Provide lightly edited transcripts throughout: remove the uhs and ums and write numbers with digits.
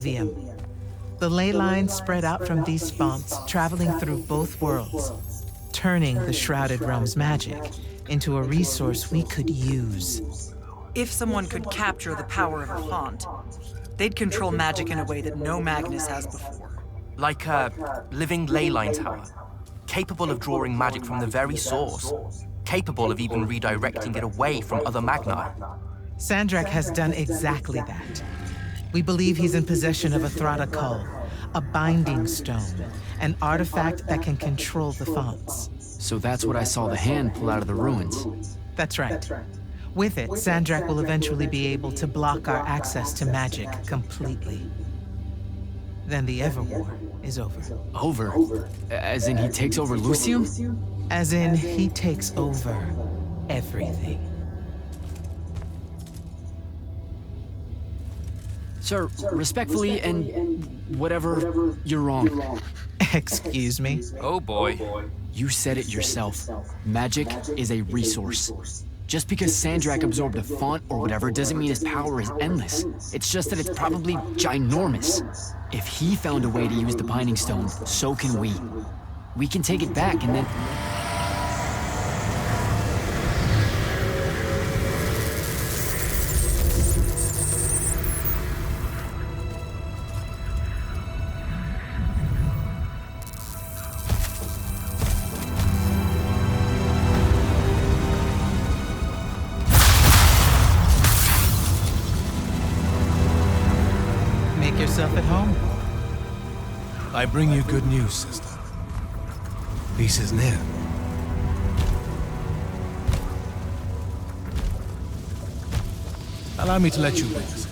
Aveum. The ley lines spread out from these fonts, traveling through both worlds, turning the Shrouded Realm's magic into a resource we could use. If someone could capture the power of a font, they'd control magic in a way that no Magnus has before. Like a living ley line tower, capable of drawing magic from the very source, capable of even redirecting it away from other Magni. Sandrak has done exactly that. We believe he's in possession of a Thrada Cull, a binding stone, an artifact that can control the fonts. So that's what I saw the hand pull out of the ruins. That's right. With it, Sandrak will eventually be able to block our access to magic completely. Then the Everwar is over. Over? As in he takes over Lucium? As in he takes over everything. Sir, respectfully and whatever, you're wrong. Excuse me? Oh boy. You said it yourself. Magic is a resource. Just because Sandrak absorbed a font or whatever doesn't mean his power is endless. It's just that it's probably ginormous. If he found a way to use the Binding Stone, so can we. We can take it back and then... Yourself at home? I bring you good news, sister. Peace is near. Allow me to let you witness it.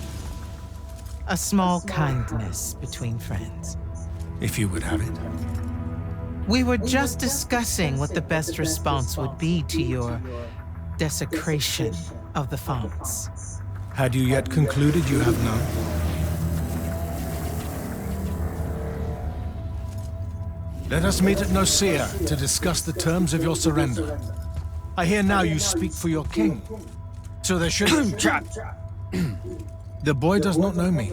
A small kindness between friends. If you would have it. We were just discussing what the best response would be to your desecration of the fonts. Had you yet concluded you have none? Let us meet at Nicaea to discuss the terms of your surrender. I hear now you speak for your king. So there should... Trap! The boy does not know me.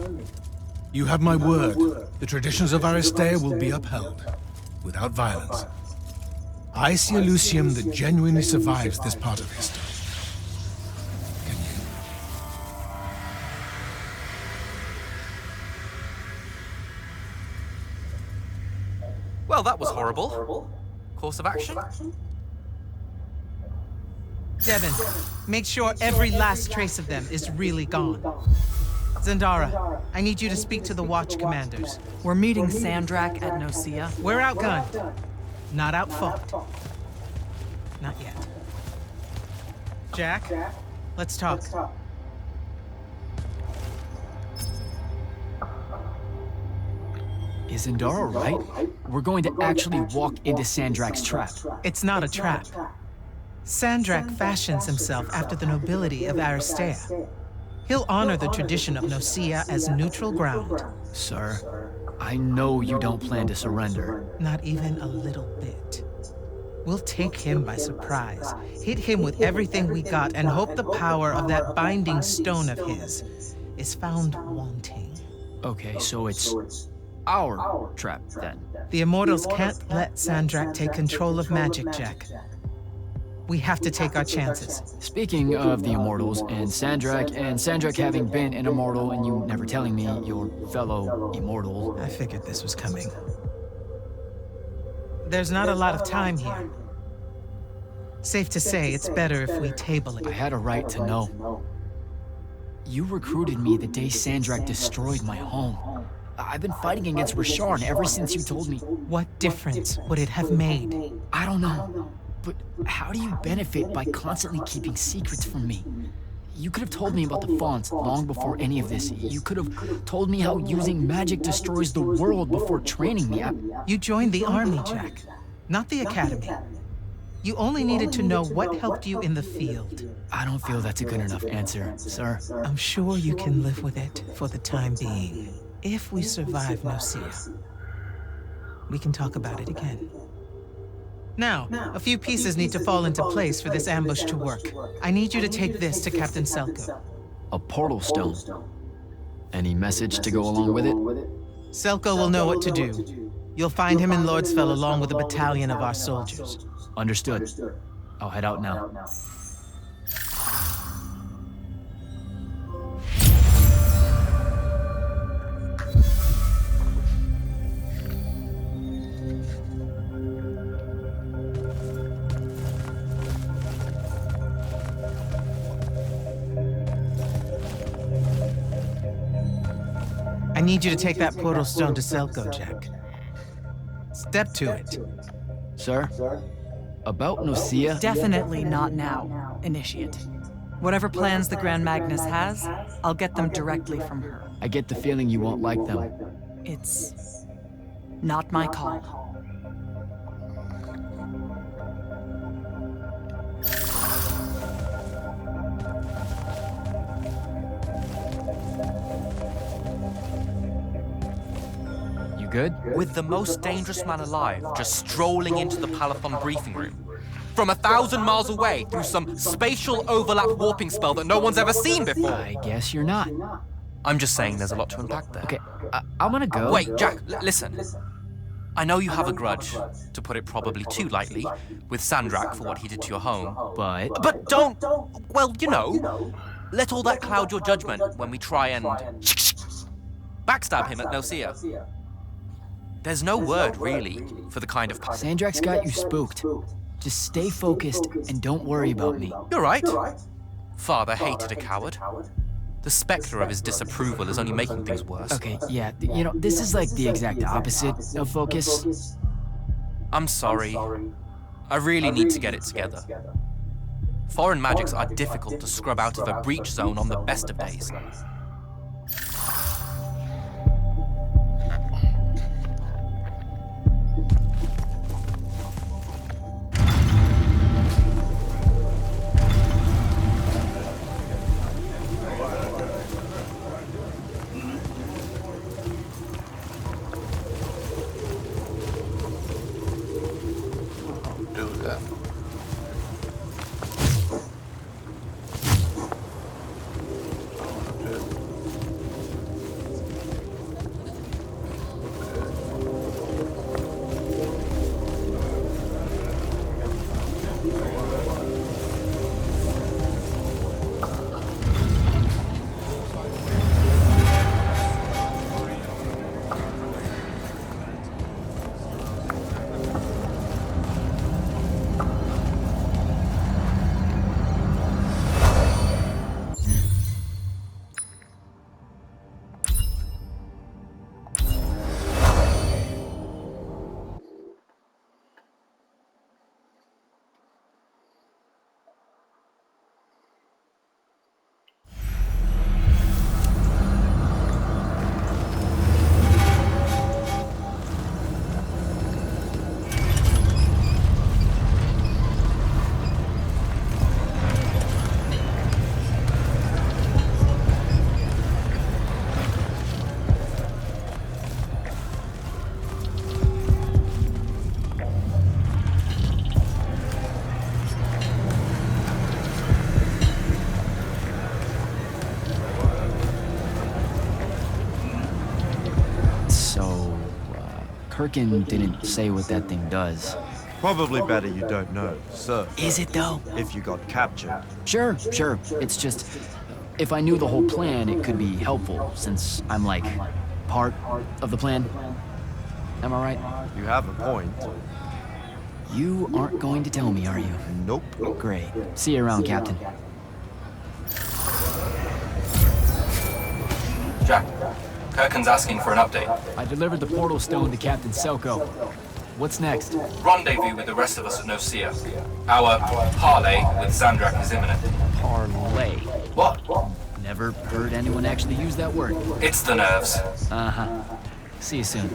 You have my word. The traditions of Aristea will be upheld, without violence. I see a Lucium that genuinely survives this part of history. Can you? Well, that was horrible. Course of action? Devin, make sure every last trace of them is really gone. Zendara, I need you to speak to the Watch commanders. We're meeting Sandrak at Nicaea. We're outgunned, not outfought. Not yet. Jack, let's talk. Is Zendara right? We're going to actually walk into Sandrak's trap. It's not a trap. Sandrak fashions himself after the nobility of Aristea. He'll honor the tradition of Nicaea as neutral ground. Sir, I know you don't plan to surrender. Not even a little bit. We'll take him by surprise, hit him with everything we got, and hope the power of that binding stone of his is found wanting. Okay, so it's our trap, then. The Immortals can't let Sandrak take control of magic, Jack. We have to take our chances. Speaking of the Immortals and Sandrak having been an Immortal and you never telling me your fellow Immortal... I figured this was coming. There's not a lot of time here. Safe to say, it's better if we table it. I had a right to know. You recruited me the day Sandrak destroyed my home. I've been fighting against Rasharn ever since you told me. What difference would it have made? I don't know. But how do you benefit by constantly keeping secrets from me? You could have told me about the fonts long before any of this. You could have told me how using magic destroys the world before training me. You joined the army, Jack, not the academy. You only needed to know what helped you in the field. I don't feel that's a good enough answer, sir. I'm sure you can live with it for the time being. If we survive Nicaea, we can talk about it again. Now, a few pieces need to fall into place for this ambush to work. I need you to take this to Captain Selko. A portal stone. Any message to go along with it? Selko will know what to do. You'll find him in Lordsfell along with a battalion of our soldiers. Understood. I'll head out now. I need you to take that portal stone to Selko, Jack. Step to it. Sir? About Nocia? Definitely not now, Initiate. Whatever plans the Grand Magnus has, I'll get them directly from her. I get the feeling you won't like them. It's not my call. You good? With the most dangerous man alive just strolling into the Palathon briefing room. From 1,000 miles away through some spatial overlap warping spell that no one's ever seen before. I guess you're not. I'm just saying there's a lot to unpack there. Okay, I'm gonna go. Wait, Jack, listen. I know you have a grudge, to put it probably too lightly, with Sandrak for what he did to your home. But don't, well, you know, let all that cloud your judgment when we try and backstab him at Nocia. There's no word, really, for the kind of... Sandrak's got you spooked. Just stay focused and don't worry about me. You're right. Father hated a coward. The specter of his disapproval is only making things worse. Okay, yeah, you know, this is like the exact opposite of focus. I'm sorry. I really need to get it together. Foreign magics are difficult to scrub out of a breach zone on the best of days. Kirkin didn't say what that thing does. Probably better you don't know, sir. Is it though? If you got captured. Sure. It's just, if I knew the whole plan, it could be helpful, since I'm like, part of the plan. Am I right? You have a point. You aren't going to tell me, are you? Nope. Great. See you around, Captain. Jack, Kirkin's asking for an update. I delivered the portal stone to Captain Selko. What's next? Rendezvous with the rest of us at Nocia. Our parley with Sandrak is imminent. Parlay. What? Never heard anyone actually use that word. It's the nerves. Uh-huh. See you soon.